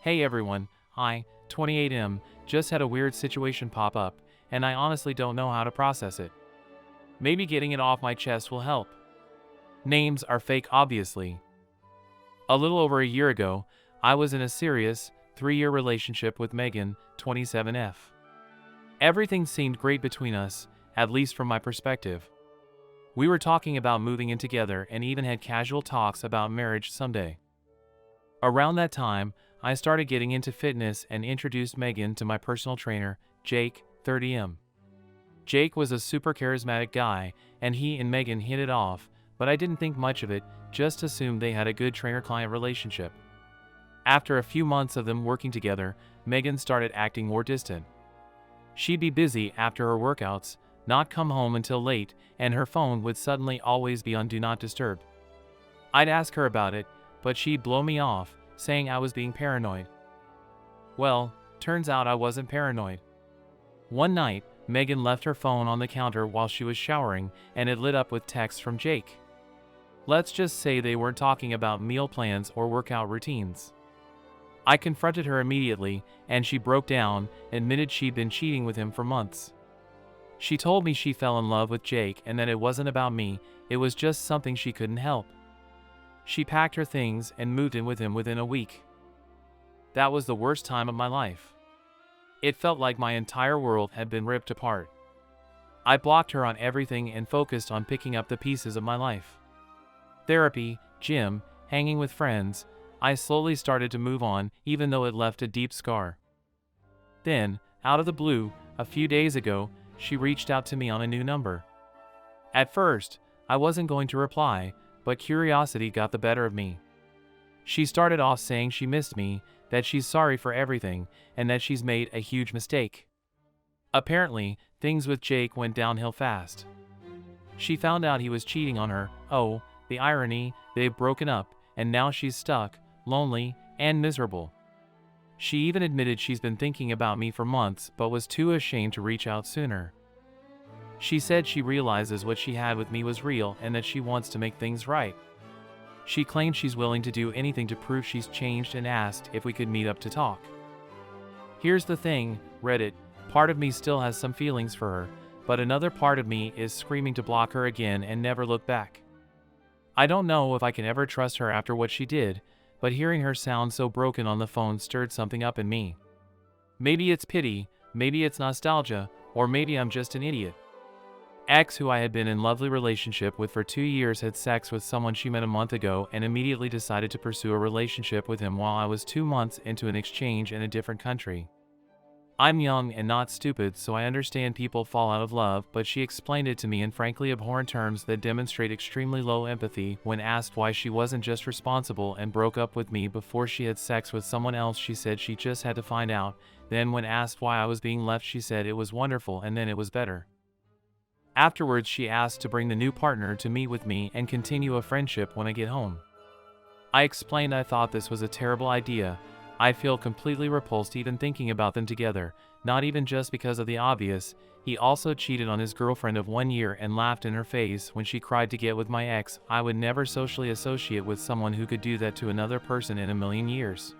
Hey everyone, hi, 28M, just had a weird situation pop up, and I honestly don't know how to process it. Maybe getting it off my chest will help. Names are fake, obviously. A little over a year ago, I was in a serious, 3-year relationship with Megan, 27F. Everything seemed great between us, at least from my perspective. We were talking about moving in together and even had casual talks about marriage someday. Around that time, I started getting into fitness and introduced Megan to my personal trainer, Jake, 30M. Jake was a super charismatic guy, and he and Megan hit it off, but I didn't think much of it, just assumed they had a good trainer-client relationship. After a few months of them working together, Megan started acting more distant. She'd be busy after her workouts, not come home until late, and her phone would suddenly always be on Do Not Disturb. I'd ask her about it, but she'd blow me off, saying I was being paranoid. Well, turns out I wasn't paranoid. One night, Megan left her phone on the counter while she was showering, and it lit up with texts from Jake. Let's just say they weren't talking about meal plans or workout routines. I confronted her immediately, and she broke down, admitted she'd been cheating with him for months. She told me she fell in love with Jake and that it wasn't about me, it was just something she couldn't help. She packed her things and moved in with him within a week. That was the worst time of my life. It felt like my entire world had been ripped apart. I blocked her on everything and focused on picking up the pieces of my life. Therapy, gym, hanging with friends. I slowly started to move on, even though it left a deep scar. Then, out of the blue, a few days ago, she reached out to me on a new number. At first, I wasn't going to reply, but curiosity got the better of me. She started off saying she missed me, that she's sorry for everything, and that she's made a huge mistake. Apparently, things with Jake went downhill fast. She found out he was cheating on her. Oh, the irony, they've broken up, and now she's stuck, lonely, and miserable. She even admitted she's been thinking about me for months but was too ashamed to reach out sooner. She said she realizes what she had with me was real and that she wants to make things right. She claimed she's willing to do anything to prove she's changed and asked if we could meet up to talk. Here's the thing, Reddit, part of me still has some feelings for her, but another part of me is screaming to block her again and never look back. I don't know if I can ever trust her after what she did, but hearing her sound so broken on the phone stirred something up in me. Maybe it's pity, maybe it's nostalgia, or maybe I'm just an idiot. Ex, who I had been in lovely relationship with for 2 years, had sex with someone she met a month ago and immediately decided to pursue a relationship with him while I was 2 months into an exchange in a different country. I'm young and not stupid, so I understand people fall out of love, but she explained it to me in frankly abhorrent terms that demonstrate extremely low empathy. When asked why she wasn't just responsible and broke up with me before she had sex with someone else, she said she just had to find out. Then when asked why I was being left, she said it was wonderful and then it was better. Afterwards, she asked to bring the new partner to meet with me and continue a friendship when I get home. I explained I thought this was a terrible idea. I feel completely repulsed even thinking about them together, not even just because of the obvious. He also cheated on his girlfriend of 1 year and laughed in her face when she cried to get with my ex. I would never socially associate with someone who could do that to another person in a million years.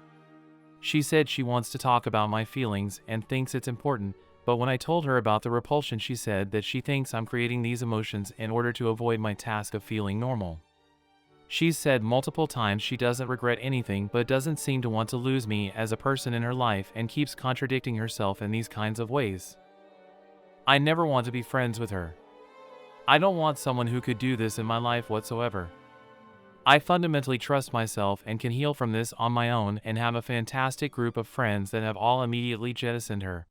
She said she wants to talk about my feelings and thinks it's important, but when I told her about the repulsion, she said that she thinks I'm creating these emotions in order to avoid my task of feeling normal. She's said multiple times she doesn't regret anything but doesn't seem to want to lose me as a person in her life and keeps contradicting herself in these kinds of ways. I never want to be friends with her. I don't want someone who could do this in my life whatsoever. I fundamentally trust myself and can heal from this on my own and have a fantastic group of friends that have all immediately jettisoned her.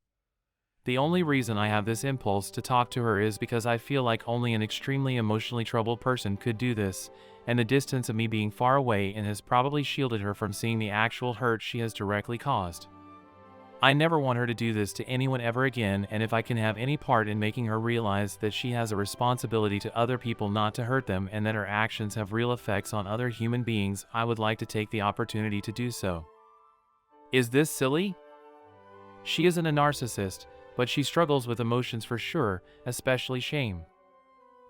The only reason I have this impulse to talk to her is because I feel like only an extremely emotionally troubled person could do this, and the distance of me being far away and has probably shielded her from seeing the actual hurt she has directly caused. I never want her to do this to anyone ever again, and if I can have any part in making her realize that she has a responsibility to other people not to hurt them and that her actions have real effects on other human beings, I would like to take the opportunity to do so. Is this silly? She isn't a narcissist, but she struggles with emotions for sure, especially shame.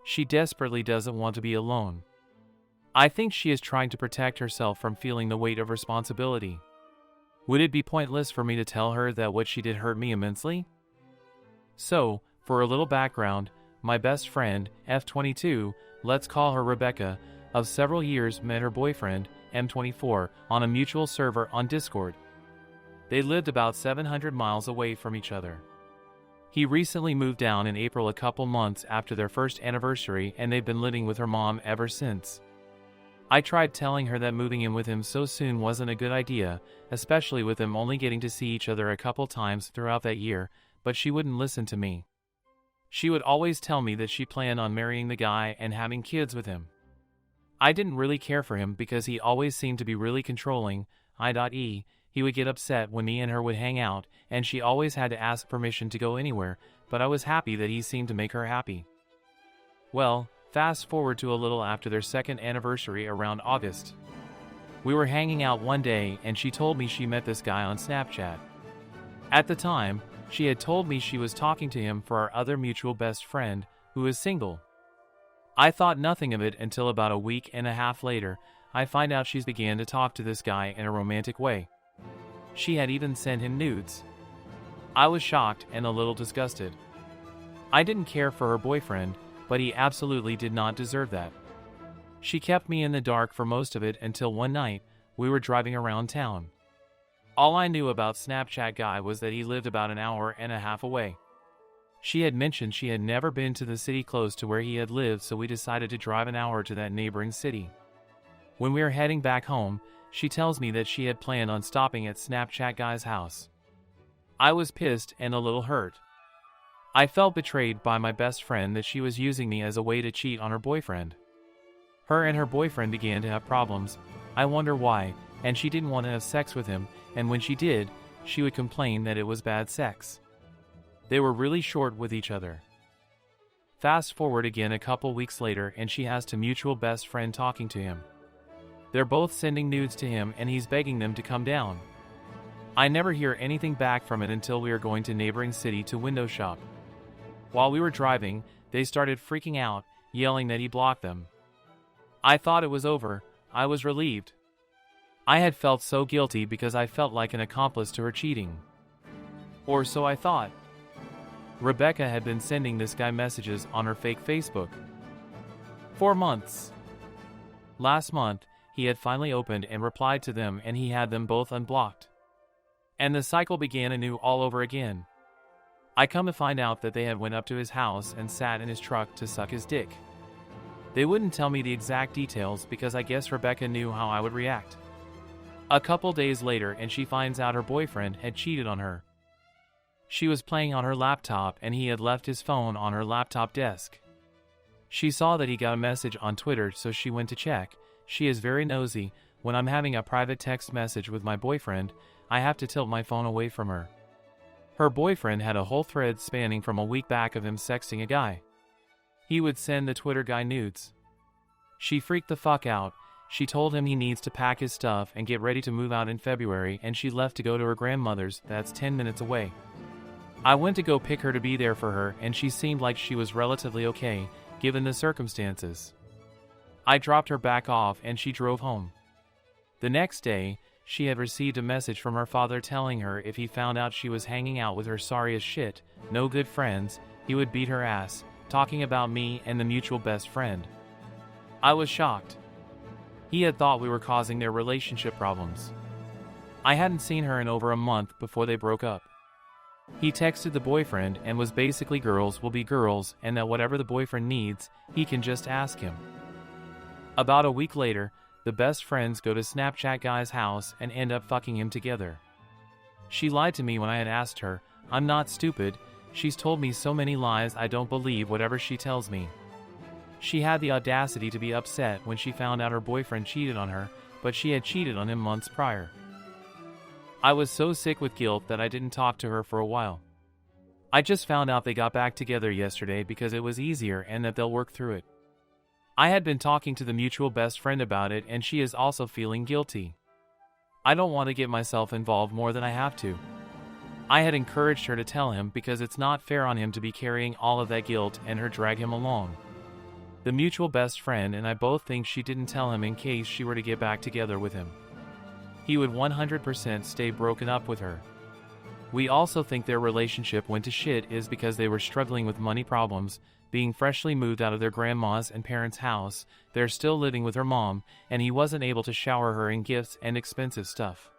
She desperately doesn't want to be alone. I think she is trying to protect herself from feeling the weight of responsibility. Would it be pointless for me to tell her that what she did hurt me immensely? So, for a little background, my best friend, F22, let's call her Rebecca, of several years met her boyfriend, M24, on a mutual server on Discord. They lived about 700 miles away from each other. He recently moved down in April, a couple months after their first anniversary, and they've been living with her mom ever since. I tried telling her that moving in with him so soon wasn't a good idea, especially with them only getting to see each other a couple times throughout that year, but she wouldn't listen to me. She would always tell me that she planned on marrying the guy and having kids with him. I didn't really care for him because he always seemed to be really controlling, he would get upset when me and her would hang out, and she always had to ask permission to go anywhere, but I was happy that he seemed to make her happy. Well, fast forward to a little after their second anniversary around August. We were hanging out one day and she told me she met this guy on Snapchat. At the time, she had told me she was talking to him for our other mutual best friend, who is single. I thought nothing of it until about a week and a half later, I find out she's began to talk to this guy in a romantic way. She had even sent him nudes. I was shocked and a little disgusted. I didn't care for her boyfriend, but he absolutely did not deserve that. She kept me in the dark for most of it until one night, we were driving around town. All I knew about Snapchat guy was that he lived about an hour and a half away. She had mentioned she had never been to the city close to where he had lived, so we decided to drive an hour to that neighboring city. When we were heading back home, she tells me that she had planned on stopping at Snapchat guy's house. I was pissed and a little hurt. I felt betrayed by my best friend that she was using me as a way to cheat on her boyfriend. Her and her boyfriend began to have problems. I wonder why, and she didn't want to have sex with him, and when she did, she would complain that it was bad sex. They were really short with each other. Fast forward again a couple weeks later and she has a mutual best friend talking to him. They're both sending nudes to him and he's begging them to come down. I never hear anything back from it until we are going to neighboring city to window shop. While we were driving, they started freaking out, yelling that he blocked them. I thought it was over. I was relieved. I had felt so guilty because I felt like an accomplice to her cheating. Or so I thought. Rebecca had been sending this guy messages on her fake Facebook. For months. Last month, he had finally opened and replied to them and he had them both unblocked. And the cycle began anew all over again. I come to find out that they had went up to his house and sat in his truck to suck his dick. They wouldn't tell me the exact details because I guess Rebecca knew how I would react. A couple days later and she finds out her boyfriend had cheated on her. She was playing on her laptop and he had left his phone on her laptop desk. She saw that he got a message on Twitter, so she went to check. She is very nosy. When I'm having a private text message with my boyfriend, I have to tilt my phone away from her. Her boyfriend had a whole thread spanning from a week back of him sexting a guy. He would send the Twitter guy nudes. She freaked the fuck out. She told him he needs to pack his stuff and get ready to move out in February, and she left to go to her grandmother's that's 10 minutes away. I went to go pick her to be there for her and she seemed like she was relatively okay, given the circumstances. I dropped her back off and she drove home. The next day, she had received a message from her father telling her if he found out she was hanging out with her sorry as shit, no good friends, he would beat her ass, talking about me and the mutual best friend. I was shocked. He had thought we were causing their relationship problems. I hadn't seen her in over a month before they broke up. He texted the boyfriend and was basically girls will be girls and that whatever the boyfriend needs, he can just ask him. About a week later, the best friends go to Snapchat guy's house and end up fucking him together. She lied to me when I had asked her. I'm not stupid. She's told me so many lies I don't believe whatever she tells me. She had the audacity to be upset when she found out her boyfriend cheated on her, but she had cheated on him months prior. I was so sick with guilt that I didn't talk to her for a while. I just found out they got back together yesterday because it was easier and that they'll work through it. I had been talking to the mutual best friend about it and she is also feeling guilty. I don't want to get myself involved more than I have to. I had encouraged her to tell him because it's not fair on him to be carrying all of that guilt and her drag him along. The mutual best friend and I both think she didn't tell him in case she were to get back together with him. he would 100% stay broken up with her. We also think their relationship went to shit is because they were struggling with money problems, being freshly moved out of their grandma's and parents' house, they're still living with her mom, and he wasn't able to shower her in gifts and expensive stuff.